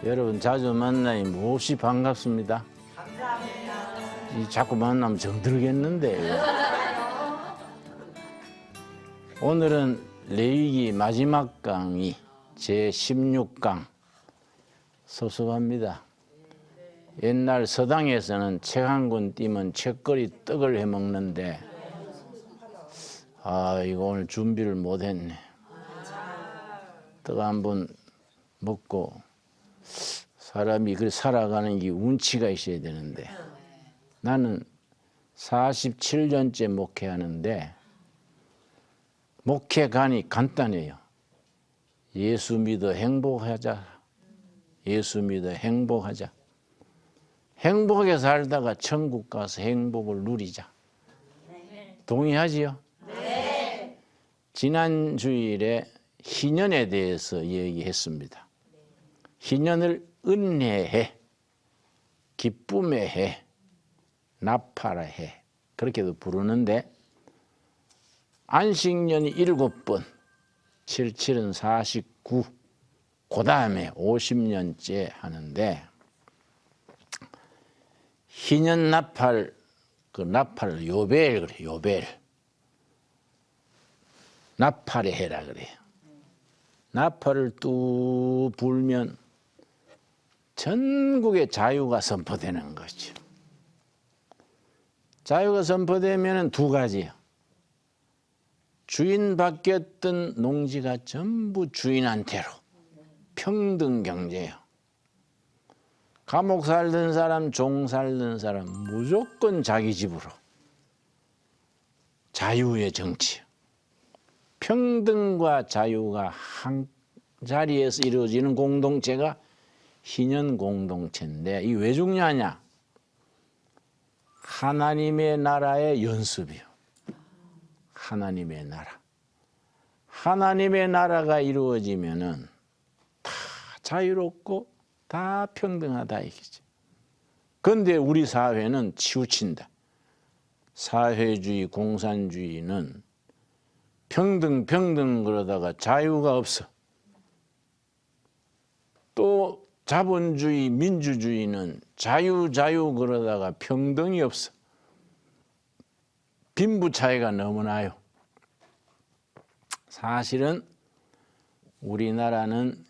여러분 자주 만나니 몹시 반갑습니다. 감사합니다. 자꾸 만나면 정들겠는데. 오늘은 레위기 마지막 강의 제16강 섭섭합니다. 옛날 서당에서는 책 한 권 띄면 책거리 떡을 해먹는데 이거 오늘 준비를 못했네. 떡 한번 먹고 사람이 그래 살아가는 게 운치가 있어야 되는데 나는 47년째 목회하는데 목회관이 간단해요. 예수 믿어 행복하자. 예수 믿어 행복하자. 행복하게 살다가 천국 가서 행복을 누리자. 동의하지요? 네. 지난 주일에 희년에 대해서 얘기했습니다. 희년을 은혜의 해, 기쁨의 해, 나팔의 해 그렇게도 부르는데 안식년이 7번, 77은 49, 그 다음에 50년째 하는데 희년 나팔, 그 나팔을 요벨 그래, 요벨. 나팔의 해라 그래요. 나팔을 뚝 불면 전국에 자유가 선포되는 거죠. 자유가 선포되면 두 가지예요. 주인 바뀌었던 농지가 전부 주인한테로 평등 경제예요. 감옥 살던 사람, 종 살던 사람 무조건 자기 집으로. 자유의 정치. 평등과 자유가 한 자리에서 이루어지는 공동체가 희년 공동체인데 이게 왜 중요하냐? 하나님의 나라의 연습이요. 하나님의 나라. 하나님의 나라가 이루어지면은 다 자유롭고 다 평등하다 이거지. 그런데 우리 사회는 치우친다. 사회주의, 공산주의는 평등 그러다가 자유가 없어. 또 자본주의, 민주주의는 자유 그러다가 평등이 없어. 빈부 차이가 너무 나요. 사실은 우리나라는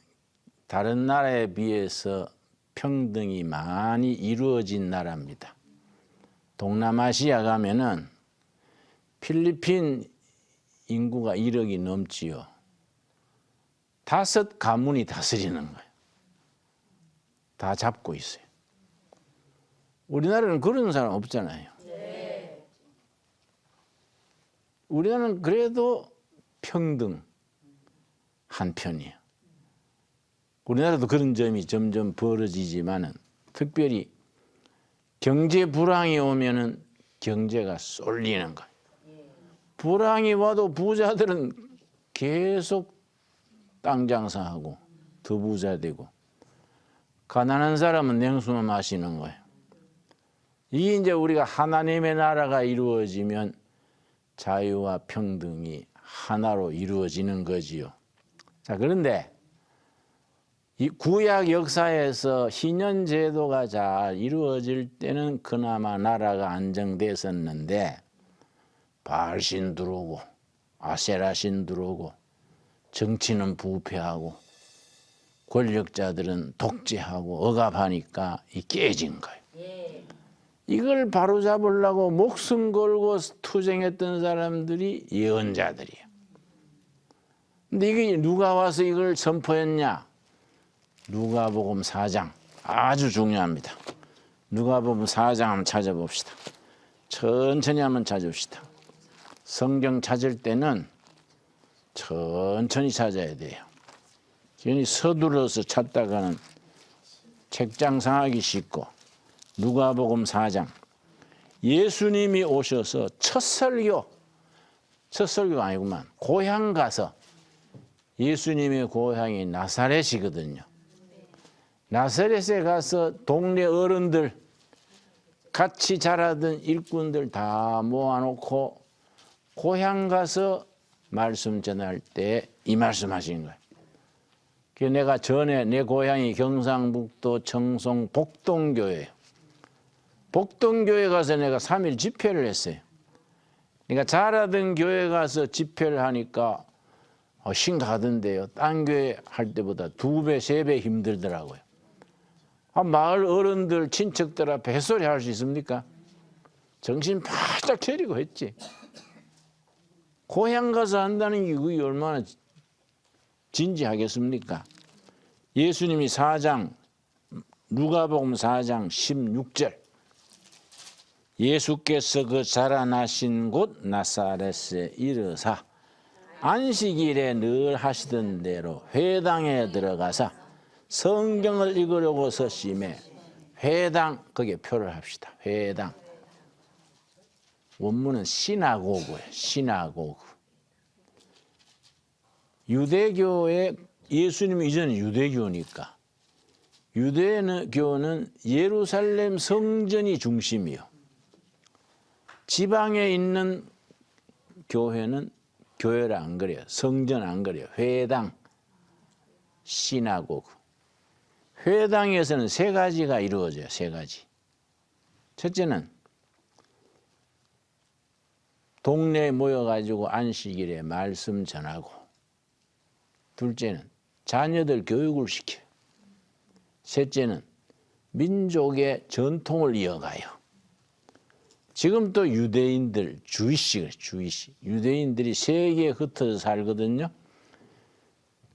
다른 나라에 비해서 평등이 많이 이루어진 나라입니다. 동남아시아 가면은 필리핀 인구가 1억이 넘지요. 5 가문이 다스리는 거예요. 다 잡고 있어요. 우리나라는 그런 사람 없잖아요. 네. 우리나라는 그래도 평등한 편이에요. 우리나라도 그런 점이 점점 벌어지지만은 특별히 경제 불황이 오면은 경제가 쏠리는 거예요. 불황이 와도 부자들은 계속 땅 장사하고 더 부자 되고 가난한 사람은 냉수만 마시는 거예요. 이게 이제 우리가 하나님의 나라가 이루어지면 자유와 평등이 하나로 이루어지는 거지요. 자, 그런데 이 구약 역사에서 희년 제도가 잘 이루어질 때는 그나마 나라가 안정됐었는데 바알신 들어오고 아세라신 들어오고 정치는 부패하고 권력자들은 독재하고 억압하니까 이 깨진 거예요. 예. 이걸 바로잡으려고 목숨 걸고 투쟁했던 사람들이 예언자들이에요. 근데 이게 누가 와서 이걸 선포했냐? 누가복음 4장 아주 중요합니다. 누가복음 4장 한번 찾아봅시다. 천천히 한번 찾읍시다. 성경 찾을 때는 천천히 찾아야 돼요. 괜히 서둘러서 찾다가는 책장 상하기 쉽고. 누가복음 4장 예수님이 오셔서 첫 설교가 아니구만. 고향 가서 예수님의 고향이 나사렛이거든요. 나사렛에 가서 동네 어른들 같이 자라던 일꾼들 다 모아놓고 고향 가서 말씀 전할 때 이 말씀 하신 거예요. 내가 전에 내 고향이 경상북도 청송 복동교회예요. 복동교회 가서 내가 3일 집회를 했어요. 그러니까 잘하던 교회 가서 집회를 하니까 심각하던데요. 딴 교회 할 때보다 2배, 3배 힘들더라고요. 마을 어른들, 친척들 앞에 햇소리 할 수 있습니까? 정신 바짝 차리고 했지. 고향 가서 한다는 게 그게 얼마나 진지하겠습니까? 예수님이 4장, 누가복음 4장 16절. 예수께서 그 자라나신 곳 나사렛에 이르사 안식일에 늘 하시던 대로 회당에 들어가사 성경을 읽으려고 서심해. 회당, 거기에 표를 합시다. 회당. 원문은 시나고그예요. 시나고그. 유대교의 예수님이 이전에 유대교니까 유대교는 예루살렘 성전이 중심이요. 지방에 있는 교회는 교회를 안 그래요. 성전 안 그래요. 회당, 시나고그. 회당에서는 3가지가 이루어져요. 3가지. 첫째는 동네에 모여가지고 안식일에 말씀 전하고, 둘째는 자녀들 교육을 시켜요. 셋째는 민족의 전통을 이어가요. 지금 또 유대인들, 주이시, 유대인들이 세계에 흩어져 살거든요.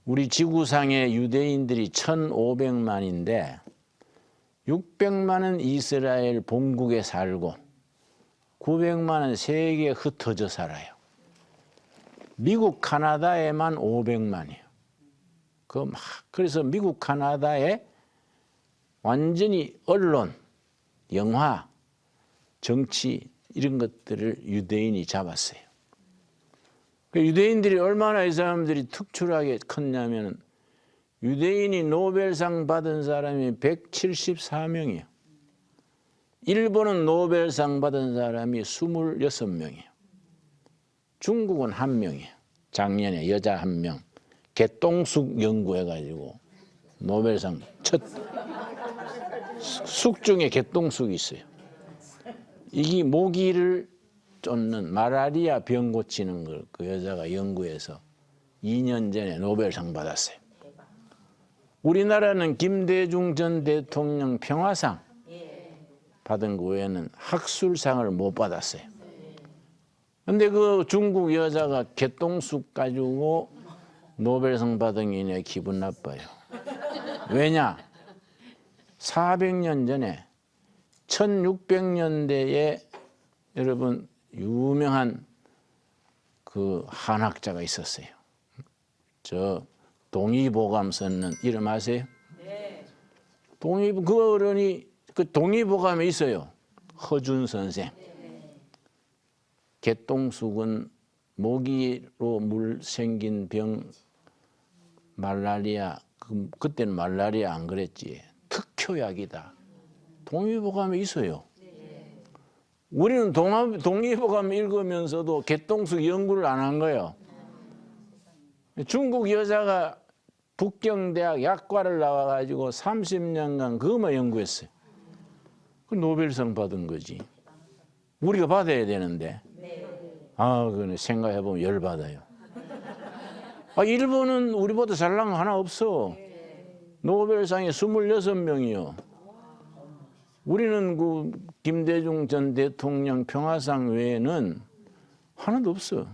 우리 지구상의 유대인들이 1,500만인데 600만은 이스라엘 본국에 살고 900만은 세계에 흩어져 살아요. 미국, 카나다에만 500만이에요. 그래서 미국, 카나다에 완전히 언론, 영화, 정치 이런 것들을 유대인이 잡았어요. 유대인들이 얼마나 이 사람들이 특출하게 컸냐면 유대인이 노벨상 받은 사람이 174명이에요. 일본은 노벨상 받은 사람이 26명이에요. 중국은 1명이에요. 작년에 여자 1명. 개똥쑥 연구해가지고 노벨상 첫 쑥 중에 개똥쑥이 있어요. 이게 모기를 쫓는 마라리아 병 고치는 걸 그 여자가 연구해서 2년 전에 노벨상 받았어요. 우리나라는 김대중 전 대통령 평화상 받은 그 외에는 학술상을 못 받았어요. 근데 그 중국 여자가 개똥쑥 가지고 노벨상 받은 게 내 기분 나빠요. 왜냐? 400년 전에 1600년대에 여러분 유명한 그 한학자가 있었어요. 저 동의보감 썼는 이름 아세요? 네. 그 어른이 그 동의보감에 있어요. 허준 선생. 네. 개똥쑥은 모기로 물 생긴 병 말라리아 그때는 말라리아 안 그랬지. 특효약이다. 동의보감에 있어요. 우리는 동의보감 읽으면서도 개똥쑥 연구를 안 한 거예요. 중국 여자가 북경대학 약과를 나와가지고 30년간 그것만 연구했어요. 그 노벨상 받은 거지. 우리가 받아야 되는데. 그거는 생각해보면 열받아요. 일본은 우리보다 잘난 거 하나 없어. 노벨상에 26명이요. 우리는 그 김대중 전 대통령 평화상 외에는 하나도 없어.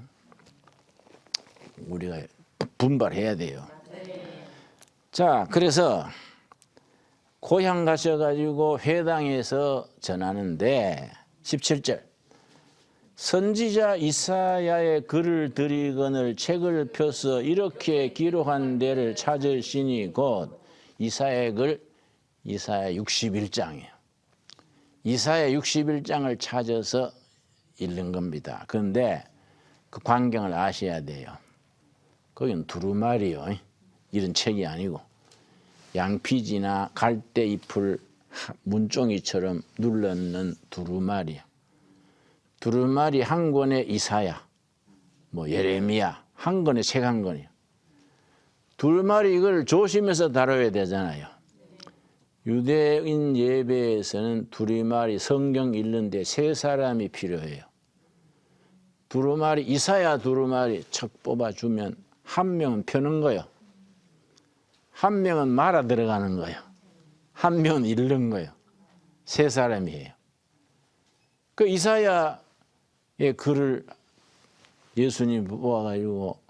우리가 분발해야 돼요. 자, 그래서 고향 가셔가지고 회당에서 전하는데 17절 선지자 이사야의 글을 드리거늘 책을 펴서 이렇게 기록한 데를 찾으시니 곧 이사야의 글 이사야 61장이에요. 이사야 61장을 찾아서 읽는 겁니다. 그런데 그 광경을 아셔야 돼요. 거기는 두루마리요. 이런 책이 아니고 양피지나 갈대잎을 문종이처럼 눌러놓는 두루마리. 두루마리 한 권에 이사야, 예레미야 한 권에 책 한 권이요. 두루마리 이걸 조심해서 다뤄야 되잖아요. 유대인 예배에서는 두루마리 성경 읽는데 세 사람이 필요해요. 두루마리 이사야 두루마리 척 뽑아주면 한 명은 펴는 거예요. 한 명은 말아 들어가는 거예요. 한 명은 읽는 거예요. 세 사람이에요. 그 이사야의 글을 예수님 모아가지고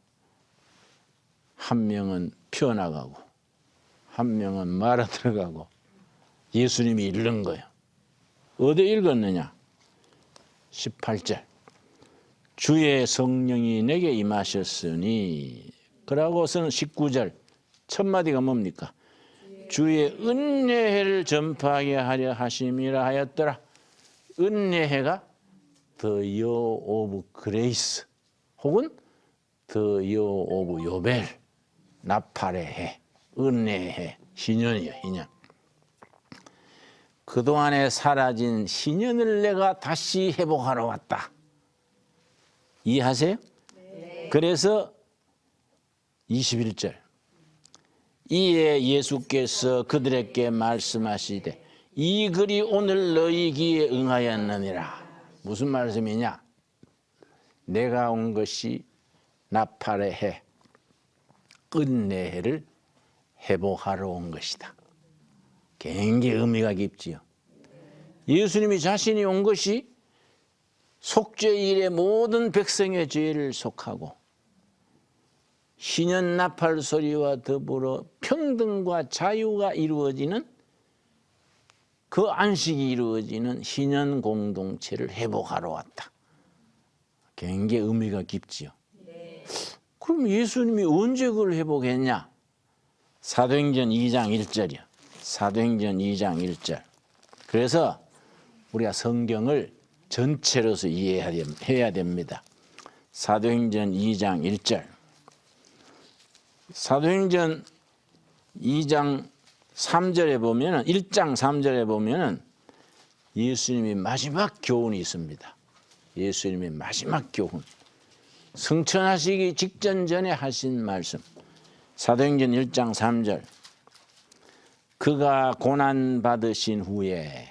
한 명은 펴나가고 한 명은 말아 들어가고 예수님이 읽는 거예요. 어디 읽었느냐? 18절. 주의 성령이 내게 임하셨으니, 그러고서는 19절 첫 마디가 뭡니까? 주의 은혜를 전파하게 하려 하심이라 하였더라. 은혜가 The year of grace 혹은 The year of 요벨, 나팔의 해, 은혜의 해, 희년이요, 희년. 그동안에 사라진 희년을 내가 다시 회복하러 왔다. 이해하세요? 네. 그래서 21절. 이에 예수께서 그들에게 말씀하시되 이 글이 오늘 너희 귀에 응하였느니라. 무슨 말씀이냐? 내가 온 것이 나팔의 해, 은혜를 회복하러 온 것이다. 굉장히 의미가 깊지요. 예수님이 자신이 온 것이 속죄일에 모든 백성의 죄를 속하고 희년 나팔 소리와 더불어 평등과 자유가 이루어지는 그 안식이 이루어지는 희년 공동체를 회복하러 왔다. 굉장히 의미가 깊지요. 네. 그럼 예수님이 언제 그걸 회복했냐? 사도행전 2장 1절이요. 사도행전 2장 1절. 그래서 우리가 성경을 전체로서 이해해야 됩니다. 사도행전 2장 1절. 사도행전 2장 3절에 보면은 1장 3절에 보면은 예수님이 마지막 교훈이 있습니다. 예수님의 마지막 교훈. 승천하시기 직전 전에 하신 말씀. 사도행전 1장 3절. 그가 고난 받으신 후에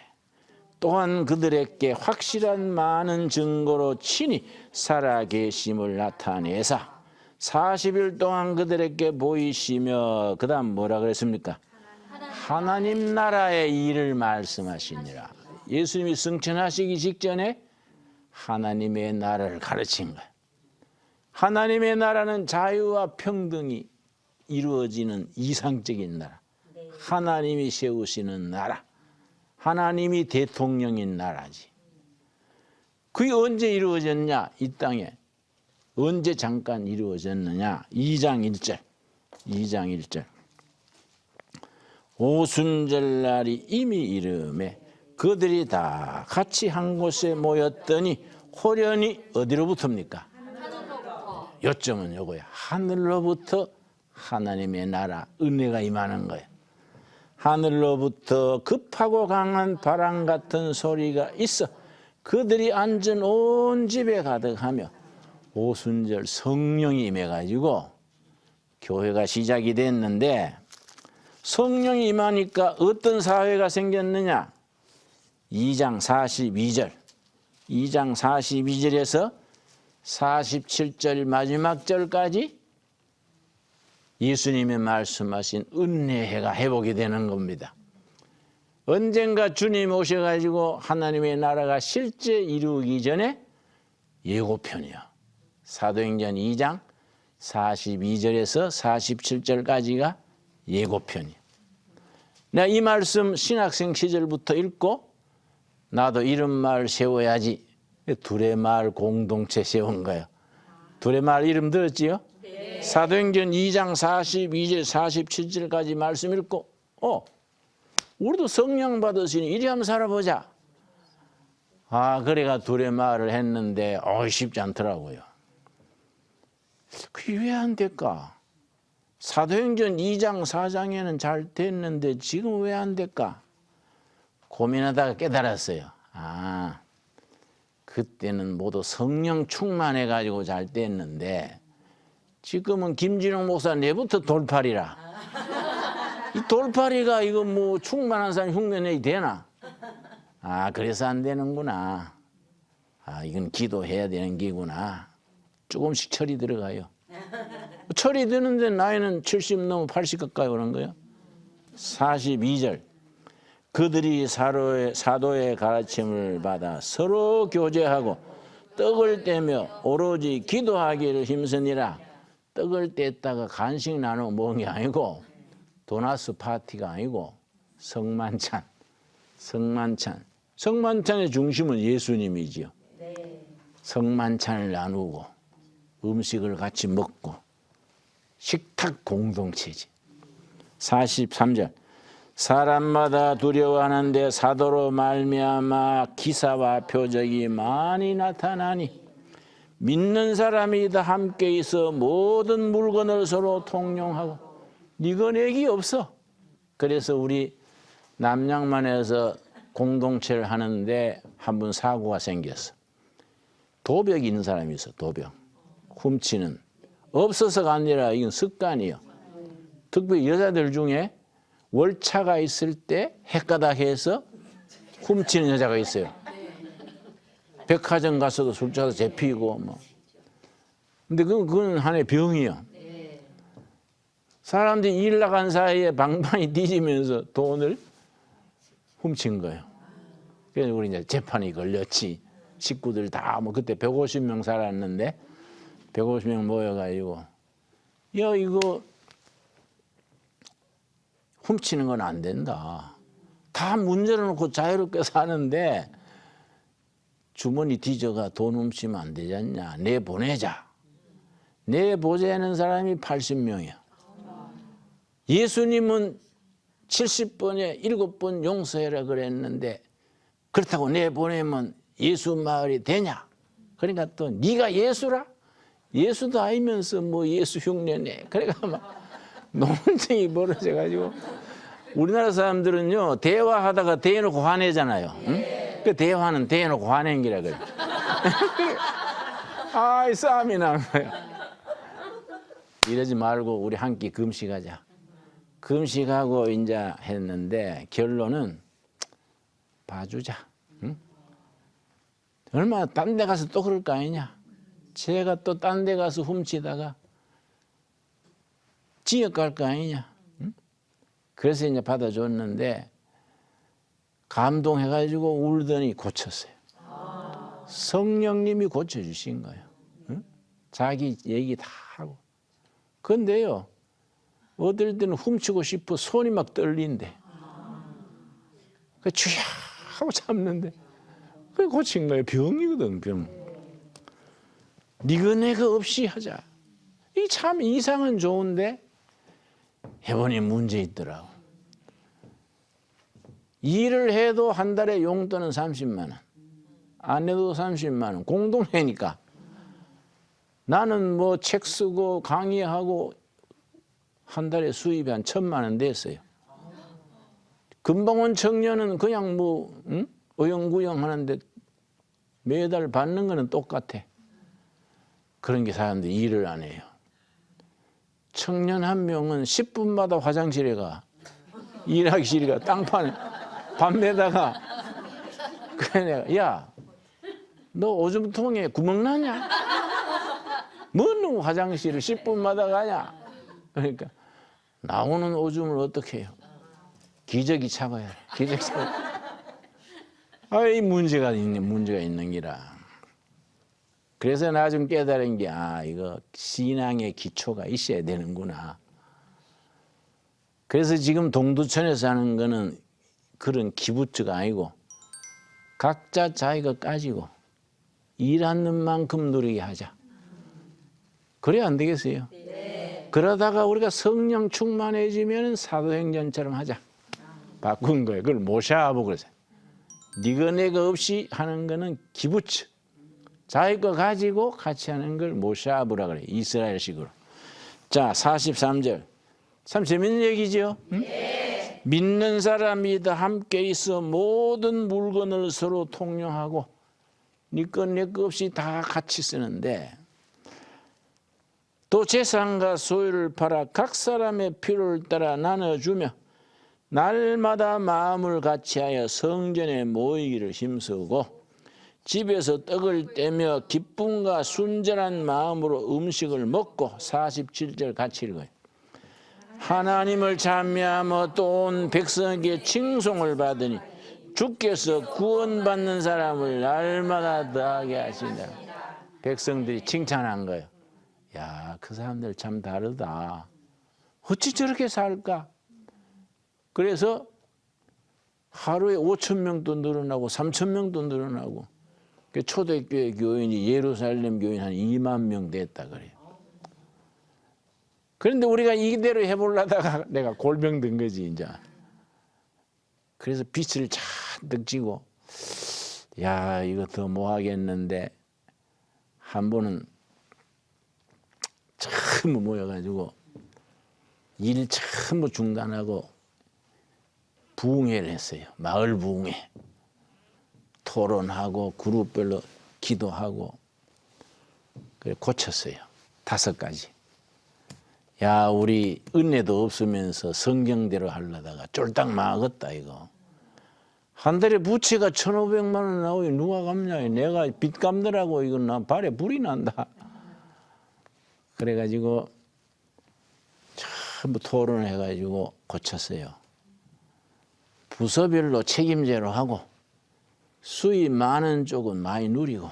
또한 그들에게 확실한 많은 증거로 친히 살아계심을 나타내사 40일 동안 그들에게 보이시며 그 다음 뭐라 그랬습니까? 하나님 나라의 일을 말씀하시니라. 예수님이 승천하시기 직전에 하나님의 나라를 가르친 거예요. 하나님의 나라는 자유와 평등이 이루어지는 이상적인 나라. 하나님이 세우시는 나라. 하나님이 대통령인 나라지. 그게 언제 이루어졌냐? 이 땅에. 언제 잠깐 이루어졌느냐? 2장 1절. 2장 1절. 오순절날이 이미 이르매 그들이 다 같이 한 곳에 모였더니 호련히 어디로부터입니까? 하늘로부터. 요점은 요거야. 하늘로부터 하나님의 나라 은혜가 임하는 거예요. 하늘로부터 급하고 강한 바람 같은 소리가 있어 그들이 앉은 온 집에 가득하며 오순절 성령이 임해가지고 교회가 시작이 됐는데 성령이 임하니까 어떤 사회가 생겼느냐? 2장 42절 2장 42절에서 47절 마지막 절까지 예수님이 말씀하신 은혜가 회복이 되는 겁니다. 언젠가 주님 오셔가지고 하나님의 나라가 실제 이루기 전에 예고편이요. 사도행전 2장 42절에서 47절까지가 예고편이요. 내가 이 말씀 신학생 시절부터 읽고 나도 이런 마을 세워야지. 둘의 마을 공동체 세운 거예요. 둘의 마을 이름 들었지요? 네. 사도행전 2장 42절 47절까지 말씀 읽고 우리도 성령 받으시니 이리 한번 살아보자. 그래가 둘의 마을을 했는데 쉽지 않더라고요. 그게 왜 안 될까? 사도행전 2장 4장에는 잘 됐는데 지금 왜 안 될까? 고민하다가 깨달았어요. 그때는 모두 성령 충만해가지고 잘 됐는데 지금은 김진영 목사 내부터 돌팔이라. 이 돌팔이가 이거 뭐 충만한 사람 흉내내야 되나? 아, 그래서 안 되는구나. 아, 이건 기도해야 되는 기구나. 조금씩 철이 들어가요. 철이 드는데 나이는 70 넘어 80 가까이 오는 거예요. 42절. 그들이 사도의 가르침을 받아 서로 교제하고 떡을 떼며 오로지 기도하기를 힘쓰니라. 떡을 뗐다가 간식 나눠 먹은 게 아니고 도나스 파티가 아니고 성만찬. 성만찬의 중심은 예수님이지요. 성만찬을 나누고 음식을 같이 먹고 식탁 공동체지. 43절. 사람마다 두려워하는데 사도로 말미암아 기사와 표적이 많이 나타나니 믿는 사람이 다 함께 있어 모든 물건을 서로 통용하고 니거내기 없어. 그래서 우리 남양만에서 공동체를 하는데 한 번 사고가 생겼어. 도벽이 있는 사람이 있어. 도벽. 훔치는. 없어서가 아니라 이건 습관이에요. 특별히 여자들 중에 월차가 있을 때 헷가닥해서 훔치는 여자가 있어요. 백화점 가서도 술 짜서 잡히고 뭐. 근데 그건 하나의 병이에요. 사람들이 일 나간 사이에 방방이 뒤지면서 돈을 훔친 거예요. 그래서 우리 이제 재판이 걸렸지. 식구들 다 뭐 그때 150명 살았는데 150명 모여가지고 야 이거 훔치는 건 안 된다. 다 문제를 놓고 자유롭게 사는데 주머니 뒤져가 돈 훔치면 안 되지 않냐. 내보내자. 내보내는 사람이 80명이야. 예수님은 70번에 7번 용서해라 그랬는데 그렇다고 내보내면 예수 마을이 되냐. 그러니까 또 네가 예수라? 예수도 알면서 뭐 예수 흉내내. 그러니까 막 논쟁이 벌어져가지고 우리나라 사람들은요 대화하다가 대놓고 화내잖아요. 응? 그 대화는 대놓고 화내는 기라 그래. 아이 싸움이 나는 거야. 이러지 말고 우리 한 끼 금식하자. 금식하고 이제 했는데 결론은 봐주자. 응? 얼마나 딴 데 가서 또 그럴 거 아니냐. 제가 또 딴 데 가서 훔치다가 지역 갈 거 아니냐. 응? 그래서 이제 받아줬는데 감동해가지고 울더니 고쳤어요. 성령님이 고쳐주신 거예요. 응? 자기 얘기 다 하고. 근데요 어떨 때는 훔치고 싶어 손이 막 떨린대. 그 주야 하고 잡는데 그게 고친 거예요. 병이거든 병. 니거내가 없이 하자. 이 참 이상은 좋은데 해보니 문제 있더라고. 일을 해도 한 달에 용돈은 30만 원. 안 해도 30만 원. 공동회니까. 나는 뭐 책 쓰고 강의하고 한 달에 수입이 한 1,000만 원 됐어요. 금방 온 청년은 그냥 뭐 응? 어영부영 하는데 매달 받는 거는 똑같아. 그런 게 사람들이 일을 안 해요. 청년 한 명은 10분마다 화장실에 가. 일하기 싫으니까 땅판에 밤에다가 그래 내가 야 너 오줌통에 구멍 나냐? 뭔 화장실을 10분마다 가냐? 그러니까 나오는 오줌을 어떻게 해요? 기저귀 차봐야 해. 기저귀 차봐야 해. 이 문제가 있는 기라. 그래서 나 좀 깨달은 게 이거 신앙의 기초가 있어야 되는구나. 그래서 지금 동두천에서 하는 거는 그런 기부처가 아니고 각자 자기가 가지고 일하는 만큼 누리게 하자. 그래야 안 되겠어요? 네. 그러다가 우리가 성령 충만해지면 사도행전처럼 하자. 바꾼 거예요. 그걸 모샤하고 그러세요. 니가 내가 없이 하는 거는 기부처. 자기 거 가지고 같이 하는 걸 모샤브라 그래요. 이스라엘식으로. 자, 43절. 참 재밌는 얘기죠? 응? 네. 믿는 사람이 다 함께 있어 모든 물건을 서로 통용하고 니 거 내 거 없이 다 같이 쓰는데 또 재산과 소유를 팔아 각 사람의 필요를 따라 나눠주며 날마다 마음을 같이하여 성전에 모이기를 힘쓰고 집에서 떡을 떼며 기쁨과 순전한 마음으로 음식을 먹고 47절 같이 읽어요. 하나님을 찬미하며 또 온 백성에게 칭송을 받으니 주께서 구원받는 사람을 날마다 더하게 하신다. 백성들이 칭찬한 거예요. 야, 그 사람들 참 다르다. 어찌 저렇게 살까? 그래서 하루에 5,000명도 늘어나고 3,000명도 늘어나고 초대교회 교인이 예루살렘 교인 한 2만 명 됐다 그래요. 그런데 우리가 이대로 해보려다가 내가 골병 든 거지 이제. 그래서 빚을 잔뜩 지고 야, 이거 더 뭐 하겠는데 한 번은 전부 모여가지고 일 전부 중단하고 부흥회를 했어요. 마을 부흥회. 토론하고 그룹별로 기도하고 그래 고쳤어요. 5가지. 야, 우리 은혜도 없으면서 성경대로 하려다가 쫄딱 망하겠다 이거. 한 달에 부채가 1,500만 원 나오니 누가 갚냐. 내가 빚 갚느라고 이건 나 발에 불이 난다. 그래가지고 전부 토론을 해가지고 고쳤어요. 부서별로 책임제로 하고 수입 많은 쪽은 많이 누리고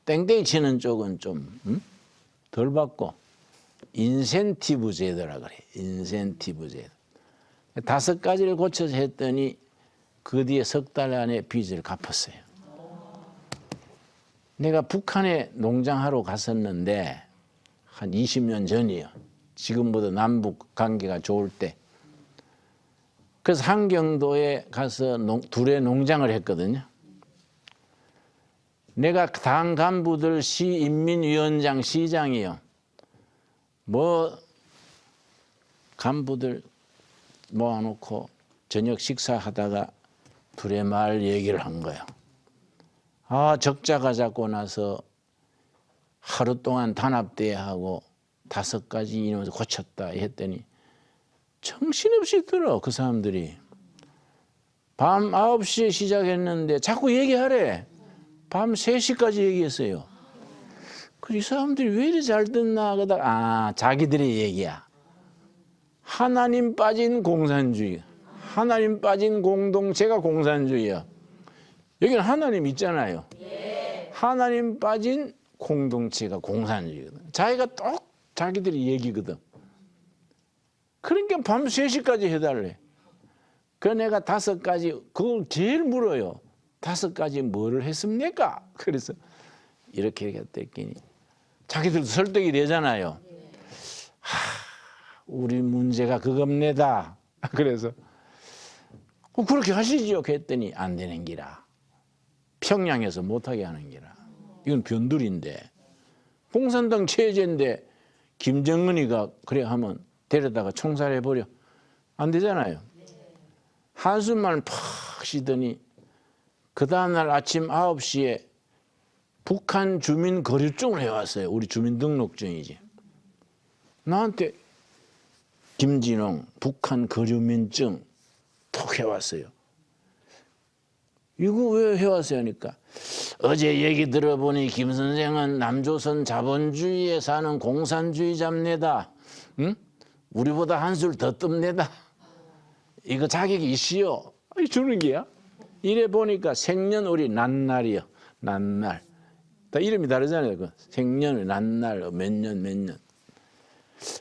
땡땡이 치는 쪽은 좀 덜 받고 인센티브 제도라 그래. 인센티브 제도. 5가지를 고쳐서 했더니 그 뒤에 석 달 안에 빚을 갚았어요. 내가 북한에 농장하러 갔었는데 한 20년 전이요. 지금보다 남북 관계가 좋을 때. 그래서 한경도에 가서 둘의 농장을 했거든요. 내가 당 간부들 시인민위원장 시장이요. 뭐 간부들 모아놓고 저녁 식사하다가 둘의 말 얘기를 한 거예요. 아, 적자가 잡고 나서 하루 동안 단합대회하고 5가지 인원을 고쳤다 했더니 정신없이 들어 그 사람들이. 밤 9시에 시작했는데 자꾸 얘기하래. 밤 3시까지 얘기했어요. 이 사람들이 왜 이리 잘 듣나 하다가 아, 자기들의 얘기야. 하나님 빠진 공산주의. 하나님 빠진 공동체가 공산주의야. 여기는 하나님 있잖아요. 하나님 빠진 공동체가 공산주의거든. 자기가 똑 자기들이 얘기거든. 그러니까 밤 3시까지 해달래. 그 내가 5가지 그걸 제일 물어요. 5가지 뭐를 했습니까? 그래서 이렇게 얘기했더니 자기들도 설득이 되잖아요. 우리 문제가 그겁니다. 그래서 그렇게 하시지요. 그랬더니 안 되는 기라. 평양에서 못하게 하는 기라. 이건 변두리인데 공산당 체제인데 김정은이가 그래 하면 데려다가 총살해버려. 안 되잖아요. 한숨만 팍 쉬더니 그 다음날 아침 9시에 북한 주민 거류증을 해왔어요. 우리 주민등록증이지. 나한테 김진홍 북한 거류민증 톡 해왔어요. 이거 왜 해왔어요? 하니까 어제 얘기 들어보니 김 선생은 남조선 자본주의에 사는 공산주의자입니다. 응? 우리보다 한술 더 뜹니다. 이거 자격이 있시오. 주는 게야. 이래 보니까 생년월일 난날이요. 난날. 다 이름이 다르잖아요. 그 생년, 난날, 몇 년, 몇 년.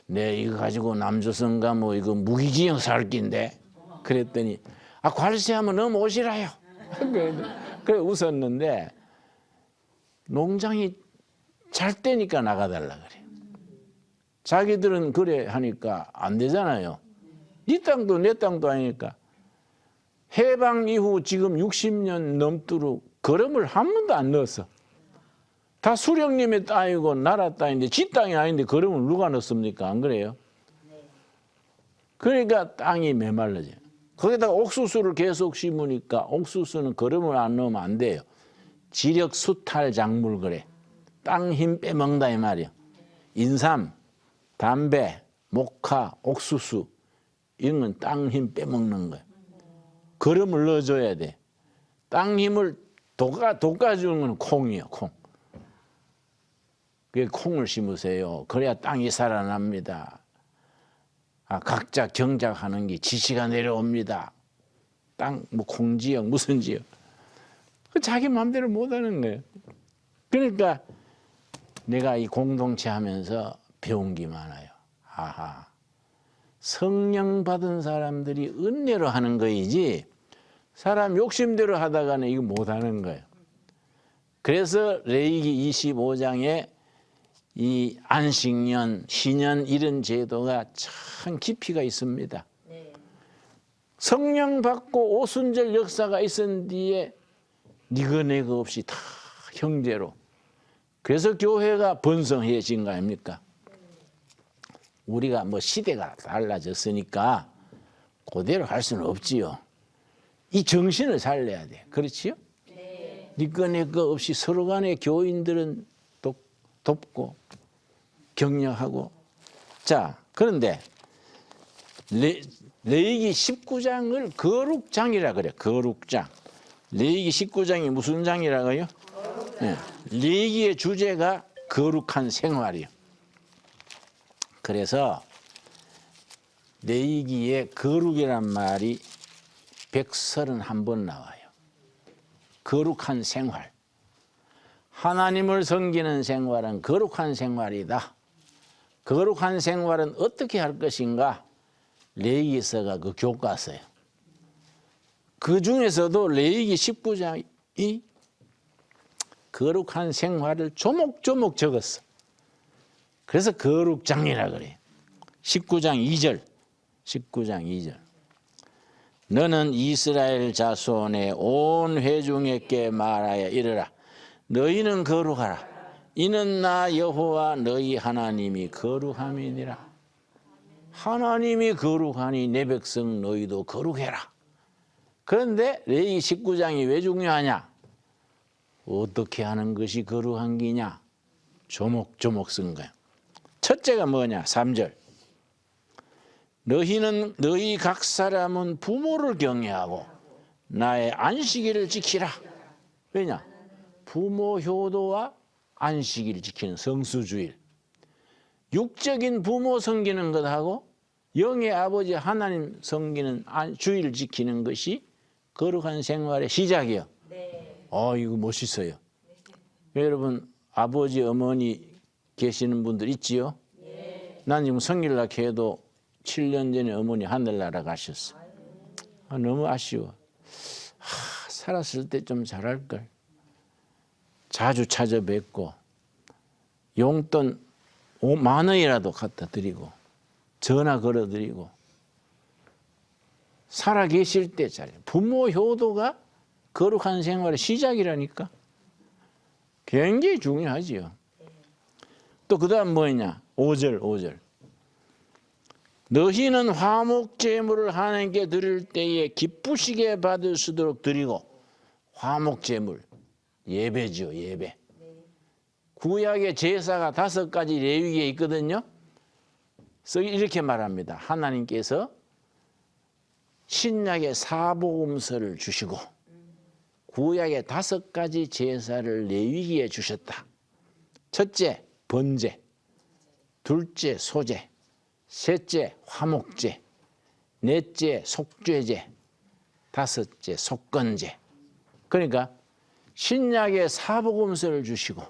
네, 이거 가지고 남조선가 뭐 이거 무기징역 살 낀데. 그랬더니 아, 관세하면 넘어오시라요. 그래 웃었는데 농장이 잘 때니까 나가달라 그래. 자기들은 그래 하니까 안 되잖아요. 네 땅도 내 땅도 아니니까. 해방 이후 지금 60년 넘도록 거름을 한 번도 안 넣었어. 다 수령님의 땅이고 나라 땅인데 지 땅이 아닌데 거름을 누가 넣습니까? 안 그래요? 그러니까 땅이 메말라져요. 거기다가 옥수수를 계속 심으니까 옥수수는 거름을 안 넣으면 안 돼요. 지력 수탈 작물 그래. 땅 힘 빼먹는다 이 말이야. 인삼 담배, 모카, 옥수수 이런 건 땅 힘 빼먹는 거예요. 거름을 넣어줘야 돼. 땅 힘을 돋궈주는 건 콩이에요. 콩. 그 콩을 심으세요. 그래야 땅이 살아납니다. 각자 경작하는 게 지시가 내려옵니다. 땅, 뭐 콩지역, 무슨 지역. 자기 마음대로 못하는 거예요. 그러니까 내가 이 공동체 하면서 배운 게 많아요. 아하, 성령 받은 사람들이 은혜로 하는 거이지 사람 욕심대로 하다가는 이거 못하는 거예요. 그래서 레위기 25장에 이 안식년, 희년 이런 제도가 참 깊이가 있습니다. 네. 성령 받고 오순절 역사가 있은 뒤에 니거 내거 없이 다 형제로. 그래서 교회가 번성해진 거 아닙니까? 우리가 뭐 시대가 달라졌으니까 그대로 할 수는 없지요. 이 정신을 살려야 돼. 그렇지요? 네. 니거 내거 없이 서로 간에 교인들은 돕고 격려하고. 자, 그런데 레위기 19장을 거룩장이라 그래. 거룩장. 레위기 19장이 무슨 장이라고요? 네. 레위기의 주제가 거룩한 생활이에요. 그래서 레위기에 거룩이란 말이 131번 나와요. 거룩한 생활. 하나님을 섬기는 생활은 거룩한 생활이다. 거룩한 생활은 어떻게 할 것인가? 레위기서가 그 교과서예요. 그 중에서도 레위기 19장이 거룩한 생활을 조목조목 적었어. 그래서 거룩장이라 그래. 19장 2절. 19장 2절. 너는 이스라엘 자손의 온 회중에게 말하여 이르라. 너희는 거룩하라. 이는 나 여호와 너희 하나님이 거룩함이니라. 하나님이 거룩하니 내 백성 너희도 거룩해라. 그런데 레위기 19장이 왜 중요하냐? 어떻게 하는 것이 거룩한 기냐? 조목조목 쓴 거야. 첫째가 뭐냐? 3절. 너희 각 사람은 부모를 경외하고 나의 안식일을 지키라. 왜냐? 부모 효도와 안식일을 지키는 성수주일. 육적인 부모 섬기는 것하고 영의 아버지 하나님 섬기는 주일을 지키는 것이 거룩한 생활의 시작이에요. 네. 이거 멋있어요. 여러분 아버지 어머니 계시는 분들 있지요? 네. 난 지금 성일날 해도 7년 전에 어머니 하늘나라 가셨어. 너무 아쉬워. 살았을 때 좀 잘할 걸. 자주 찾아뵙고 용돈 5만 원이라도 갖다 드리고 전화 걸어드리고 살아 계실 때 잘해. 부모 효도가 거룩한 생활의 시작이라니까. 굉장히 중요하지요. 또 그 다음 뭐냐? 5절. 너희는 화목제물을 하나님께 드릴 때에 기쁘시게 받을 수 있도록 드리고. 화목제물 예배죠. 예배. 구약의 제사가 5가지 레위기에 있거든요. 그래서 이렇게 말합니다. 하나님께서 신약의 사복음서를 주시고 구약의 5가지 제사를 레위기에 주셨다. 첫째 번제, 둘째 소제, 셋째 화목제, 넷째 속죄제, 다섯째 속건제. 그러니까 신약의 사복음서를 주시고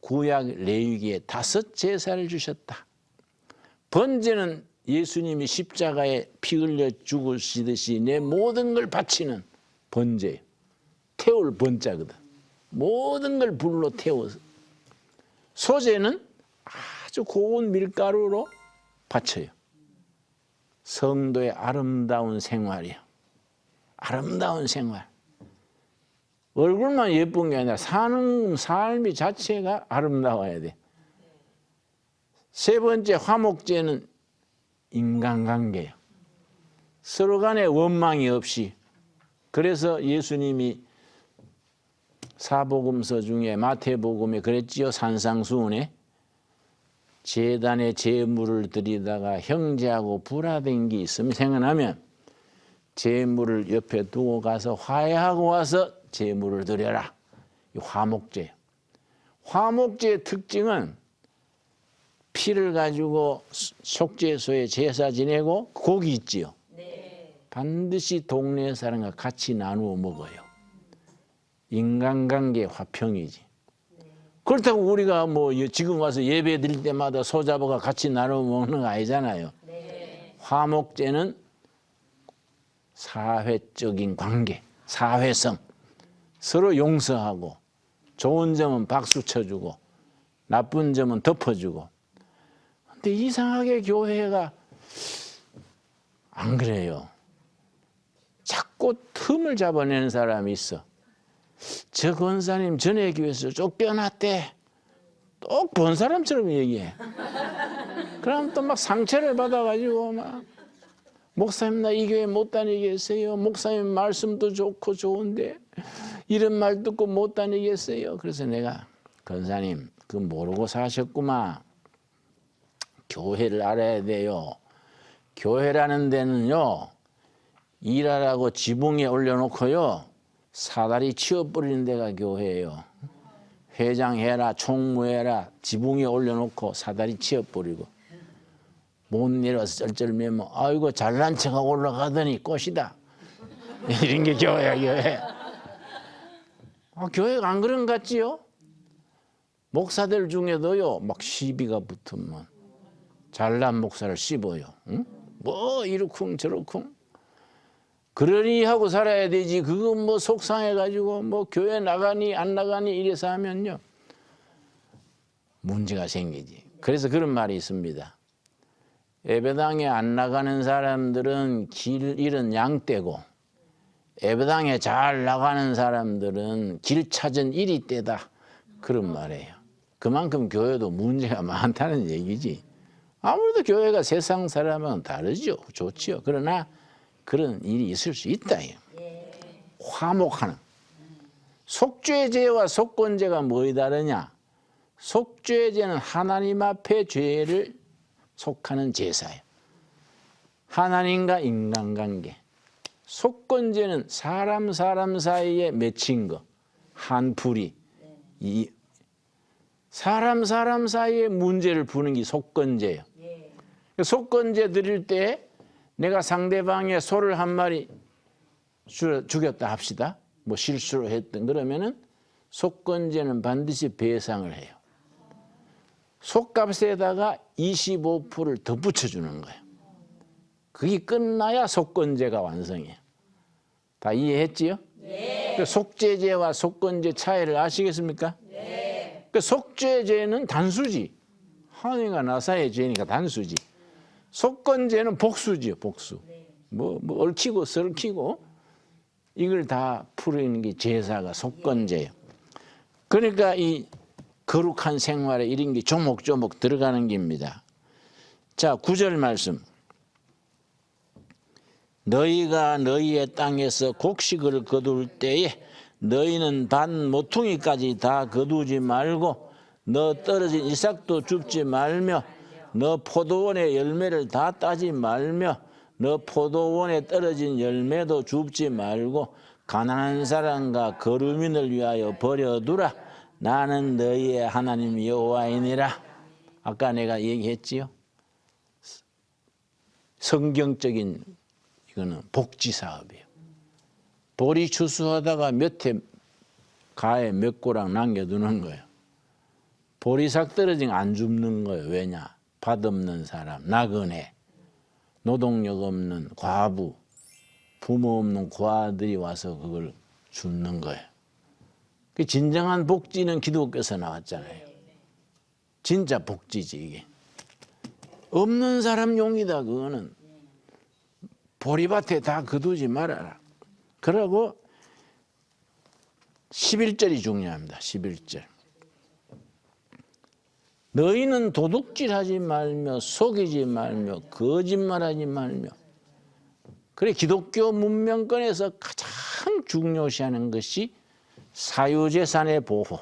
구약 레위기에 5 제사를 주셨다. 번제는 예수님이 십자가에 피 흘려 죽으시듯이 내 모든 걸 바치는 번제예요. 태울 번자거든. 모든 걸 불로 태워서. 소제는 아주 고운 밀가루로 바쳐요. 성도의 아름다운 생활이에요. 아름다운 생활. 얼굴만 예쁜 게 아니라 사는 삶이 자체가 아름다워야 돼. 세 번째 화목제는 인간관계예요. 서로 간에 원망이 없이. 그래서 예수님이 사복음서 중에 마태복음에 그랬지요. 산상수훈에 제단에 제물을 드리다가 형제하고 불화된 게 있으면 생각나면 제물을 옆에 두고 가서 화해하고 와서 제물을 드려라. 이 화목제. 화목제의 특징은 피를 가지고 속죄소에 제사 지내고 고기 있지요. 네. 반드시 동네 사람과 같이 나누어 먹어요. 인간관계 화평이지. 그렇다고 우리가 뭐 지금 와서 예배 드릴 때마다 소잡아가 같이 나누어 먹는 거 아니잖아요. 네. 화목제는 사회적인 관계, 사회성, 서로 용서하고 좋은 점은 박수 쳐주고 나쁜 점은 덮어주고. 근데 이상하게 교회가 안 그래요. 자꾸 틈을 잡아내는 사람이 있어. 저 권사님 전에 교회에서 쫓겨났대. 또 본 사람처럼 얘기해. 그럼 또 막 상처를 받아가지고 막 목사님 나 이 교회 못 다니겠어요. 목사님 말씀도 좋고 좋은데 이런 말 듣고 못 다니겠어요. 그래서 내가 권사님 그 모르고 사셨구만. 교회를 알아야 돼요. 교회라는 데는요. 일하라고 지붕에 올려놓고요. 사다리 치워버리는 데가 교회예요. 회장해라 총무해라 지붕에 올려놓고 사다리 치워버리고 못 내려와서 쩔쩔매면 아이고 잘난 척하고 올라가더니 꽃이다. 이런 게 교회야 교회. 교회가 안 그런 것 같지요? 목사들 중에도요 막 시비가 붙으면 잘난 목사를 씹어요. 응? 뭐 이러쿵 저러쿵. 그러니 하고 살아야 되지. 그건 뭐 속상해가지고 뭐 교회 나가니 안 나가니 이래서 하면요 문제가 생기지. 그래서 그런 말이 있습니다. 예배당에 안 나가는 사람들은 길 잃은 양떼고 예배당에 잘 나가는 사람들은 길 찾은 이리떼다. 그런 말이에요. 그만큼 교회도 문제가 많다는 얘기지. 아무래도 교회가 세상 사람은 다르죠. 좋지요. 그러나 그런 일이 있을 수 있다. 화목하는. 속죄제와 속건제가 뭐이 다르냐? 속죄제는 하나님 앞에 죄를 속하는 제사예요. 하나님과 인간관계. 속건제는 사람 사이에 맺힌 거. 한풀이. 사람 사이에 문제를 푸는 게 속건제예요. 속건제 드릴 때 내가 상대방의 소를 한 마리 죽였다 합시다. 뭐 실수로 했던 그러면은 속건제는 반드시 배상을 해요. 속값에다가 25%를 더 붙여주는 거예요. 그게 끝나야 속건제가 완성해요. 다 이해했지요? 네. 그 속죄제와 속건제 차이를 아시겠습니까? 네. 그 속죄제는 단수지. 하느니가 나사의 죄니까 단수지. 속건제는 복수지요, 복수. 뭐 얽히고 설키고 이걸 다 풀어내는 게 제사가 속건제예요. 그러니까 이 거룩한 생활에 이런 게 조목조목 들어가는 겁니다. 자, 9절 말씀. 너희가 너희의 땅에서 곡식을 거둘 때에 너희는 반 모퉁이까지 다 거두지 말고 너 떨어진 이삭도 줍지 말며 너 포도원의 열매를 다 따지 말며 너 포도원에 떨어진 열매도 줍지 말고 가난한 사람과 거류민을 위하여 버려두라. 나는 너희의 하나님 여호와이니라. 아까 내가 얘기했지요. 성경적인 이거는 복지 사업이에요. 보리 추수하다가 몇 해 가에 몇 고랑 남겨두는 거예요. 보리삭 떨어지면 안 줍는 거예요. 왜냐? 밭 없는 사람, 나그네, 노동력 없는 과부, 부모 없는 고아들이 와서 그걸 줍는 거예요. 그 진정한 복지는 기독교에서 나왔잖아요. 진짜 복지지 이게. 없는 사람 용이다 그거는. 보리밭에 다 거두지 말아라. 그러고 11절이 중요합니다. 11절. 너희는 도둑질하지 말며 속이지 말며 거짓말하지 말며. 그래 기독교 문명권에서 가장 중요시하는 것이 사유재산의 보호.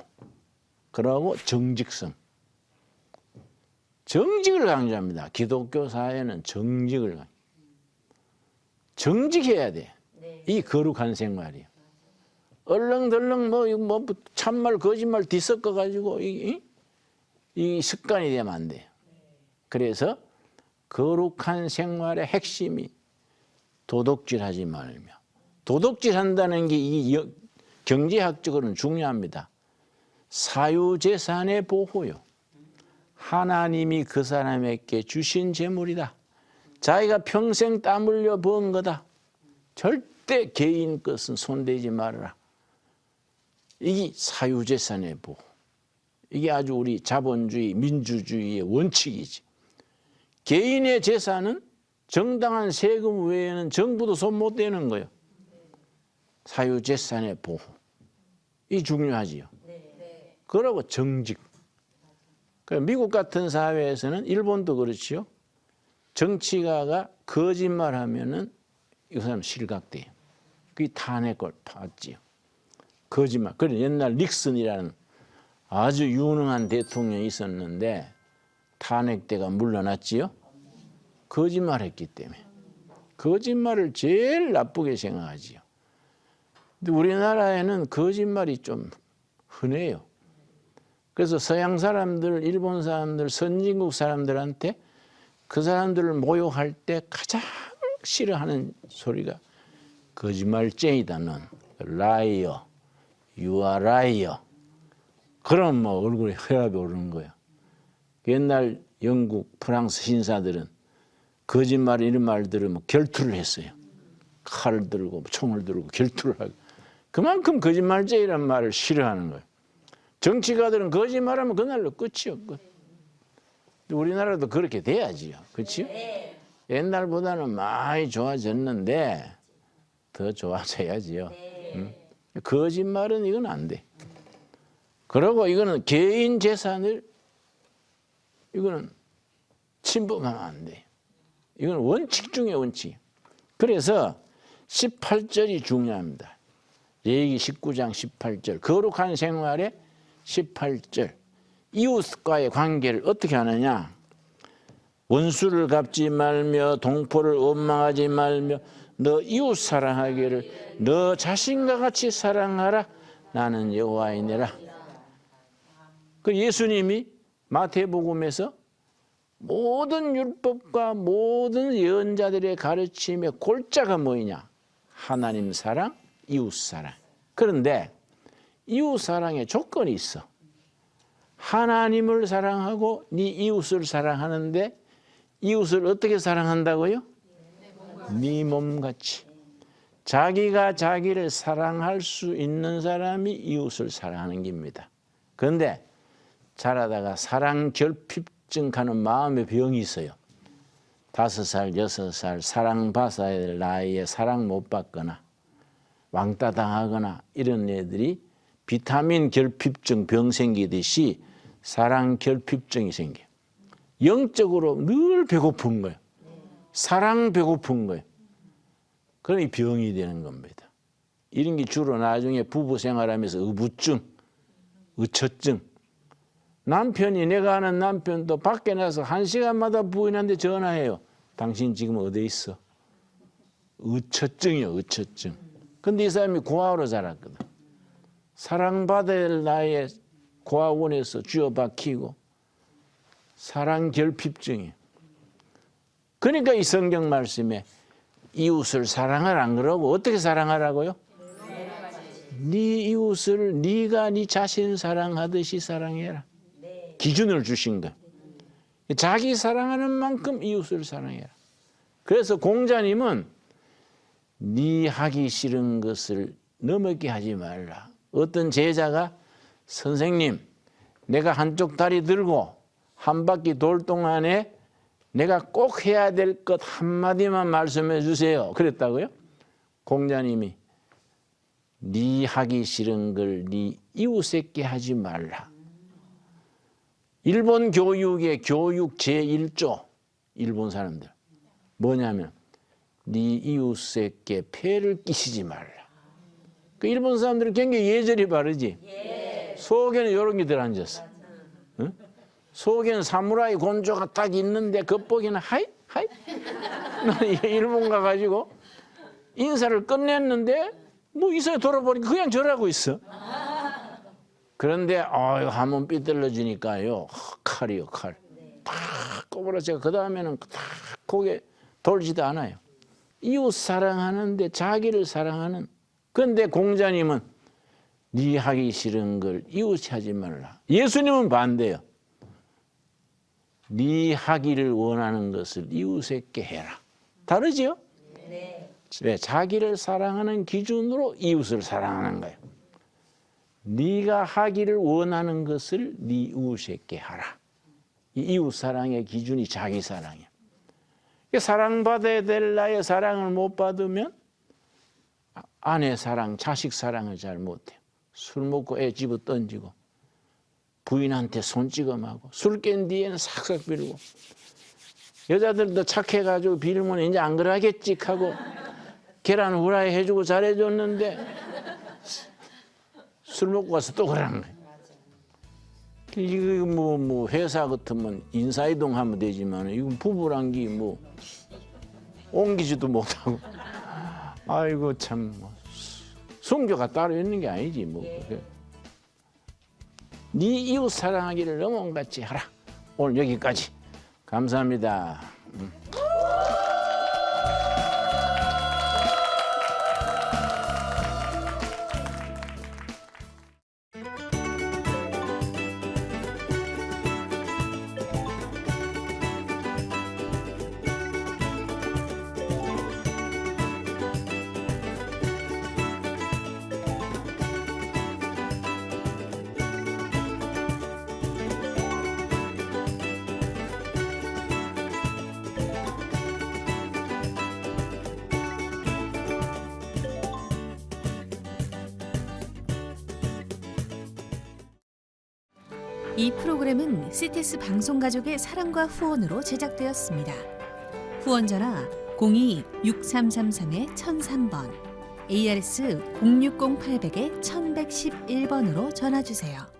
그러고 정직성. 정직을 강조합니다. 기독교 사회는 정직해야 돼. 네. 이 거룩한 생활이에요. 얼렁덜렁 뭐 참말 거짓말 뒤섞어 가지고 이 습관이 되면 안 돼요. 그래서 거룩한 생활의 핵심이 도둑질하지 말며, 도둑질한다는 게 이 경제학적으로는 중요합니다. 사유재산의 보호요. 하나님이 그 사람에게 주신 재물이다. 자기가 평생 땀 흘려 번 거다. 절대 개인 것은 손대지 말아라. 이게 사유재산의 보호. 이게 아주 우리 자본주의, 민주주의의 원칙이지. 개인의 재산은 정당한 세금 외에는 정부도 손 못 대는 거예요. 사유재산의 보호. 이 중요하지요. 네. 그러고 정직. 미국 같은 사회에서는, 일본도 그렇지요. 정치가가 거짓말하면은 이 사람 실각돼요. 그게 탄핵을 받지요. 거짓말. 그래 옛날 닉슨이라는 아주 유능한 대통령이 있었는데 탄핵대가 물러났지요. 거짓말했기 때문에. 거짓말을 제일 나쁘게 생각하지요. 근데 우리나라에는 거짓말이 좀 흔해요. 그래서 서양 사람들, 일본 사람들, 선진국 사람들한테 그 사람들을 모욕할 때 가장 싫어하는 소리가 거짓말쟁이다. 넌 라이어, you are liar. 그럼 뭐 얼굴에 혈압이 오르는 거야. 옛날 영국, 프랑스 신사들은 거짓말 이런 말 들으면 결투를 했어요. 칼을 들고 총을 들고 결투를 하고. 그만큼 거짓말쟁이란 말을 싫어하는 거예요. 정치가들은 거짓말하면 그날로 끝이요. 끝. 우리나라도 그렇게 돼야지요. 그렇지요? 네. 옛날보다는 많이 좋아졌는데 더 좋아져야지요. 네. 거짓말은 이건 안 돼. 그리고 이거는 개인 재산을 이거는 침범하면 안 돼. 이건 원칙 중에 원칙. 그래서 18절이 중요합니다. 레위기 19장 18절. 거룩한 생활의 18절. 이웃과의 관계를 어떻게 하느냐. 원수를 갚지 말며 동포를 원망하지 말며 너 이웃 사랑하기를 너 자신과 같이 사랑하라. 나는 여호와이니라. 그 예수님이 마태복음에서 모든 율법과 모든 예언자들의 가르침의 골자가 뭐냐? 하나님 사랑, 이웃 사랑. 그런데 이웃 사랑에 조건이 있어. 하나님을 사랑하고 네 이웃을 사랑하는데 이웃을 어떻게 사랑한다고요? 네 몸같이. 자기가 자기를 사랑할 수 있는 사람이 이웃을 사랑하는 겁니다. 그런데 자라다가 사랑 결핍증 가는 마음의 병이 있어요. 5살, 6살 사랑받아야 될 나이에 사랑 못 받거나 왕따 당하거나 이런 애들이 비타민 결핍증 병 생기듯이 사랑 결핍증이 생겨요. 영적으로 늘 배고픈 거예요. 사랑 배고픈 거예요. 그럼 이 병이 되는 겁니다. 이런 게 주로 나중에 부부 생활하면서 의부증, 의처증. 남편이 내가 아는 남편도 밖에 나서 1시간마다 부인한테 전화해요. 당신 지금 어디 있어? 의처증이요, 의처증. 근데 이 사람이 고아로 자랐거든. 사랑받아야 할 나이에 고아원에서 쥐어박히고 사랑 결핍증이에요. 그러니까 이 성경 말씀에 이웃을 사랑하라 안 그러고 어떻게 사랑하라고요? 네 이웃을 네가 네 자신 사랑하듯이 사랑해라. 기준을 주신 거. 자기 사랑하는 만큼 이웃을 사랑해라. 그래서 공자님은 네 하기 싫은 것을 넘어게 하지 말라. 어떤 제자가 선생님 내가 한쪽 다리 들고 한 바퀴 돌 동안에 내가 꼭 해야 될 것 한마디만 말씀해 주세요. 그랬다고요? 공자님이 네 하기 싫은 걸 네 이웃에게 하지 말라. 일본 교육의 교육 제1조 일본 사람들 뭐냐면 네 이웃에게 폐를 끼치지 말라. 그 일본 사람들은 굉장히 예절이 바르지. 속에는 이런 게 들어앉았어. 응? 속에는 사무라이 곤조가 딱 있는데 겉보기는 하이 일본 가가지고 인사를 끝냈는데 뭐 이사에 돌아보니까 그냥 저러고 있어. 그런데 한번 삐뚤어지니까요, 칼이요, 칼. 탁 꼬부라져가 그 다음에는 탁 고개 돌지도 않아요. 이웃 사랑하는데 자기를 사랑하는. 그런데 공자님은 네 하기 싫은 걸 이웃이 하지 말라. 예수님은 반대요. 네 하기를 원하는 것을 이웃에게 해라. 다르지요? 네. 왜? 자기를 사랑하는 기준으로 이웃을 사랑하는 거예요. 네가 하기를 원하는 것을 네 이웃에게 하라. 이 이웃 사랑의 기준이 자기 사랑이야. 사랑받아야 될 나의 사랑을 못 받으면 아내 사랑, 자식 사랑을 잘 못해요. 술 먹고 애 집어 던지고 부인한테 손찌검하고 술 깬 뒤에는 싹싹 빌고 여자들도 착해가지고 빌면 이제 안 그러겠지 하고 계란 후라이 해주고 잘해줬는데 술 먹고 가서 또 그러는 거예요. 이거 뭐 회사 같으면 인사이동 하면 되지만 이건 부부란기 뭐 옮기지도 못하고 아이고 참 성교가 따로 있는 게 아니지 뭐. 네 이웃 사랑하기를 넘어온같이 하라. 오늘 여기까지. 감사합니다. 이 프로그램은 CTS 방송가족의 사랑과 후원으로 제작되었습니다. 후원 전화 02-6333-1003번, ARS 060-800-1111번으로 전화 주세요.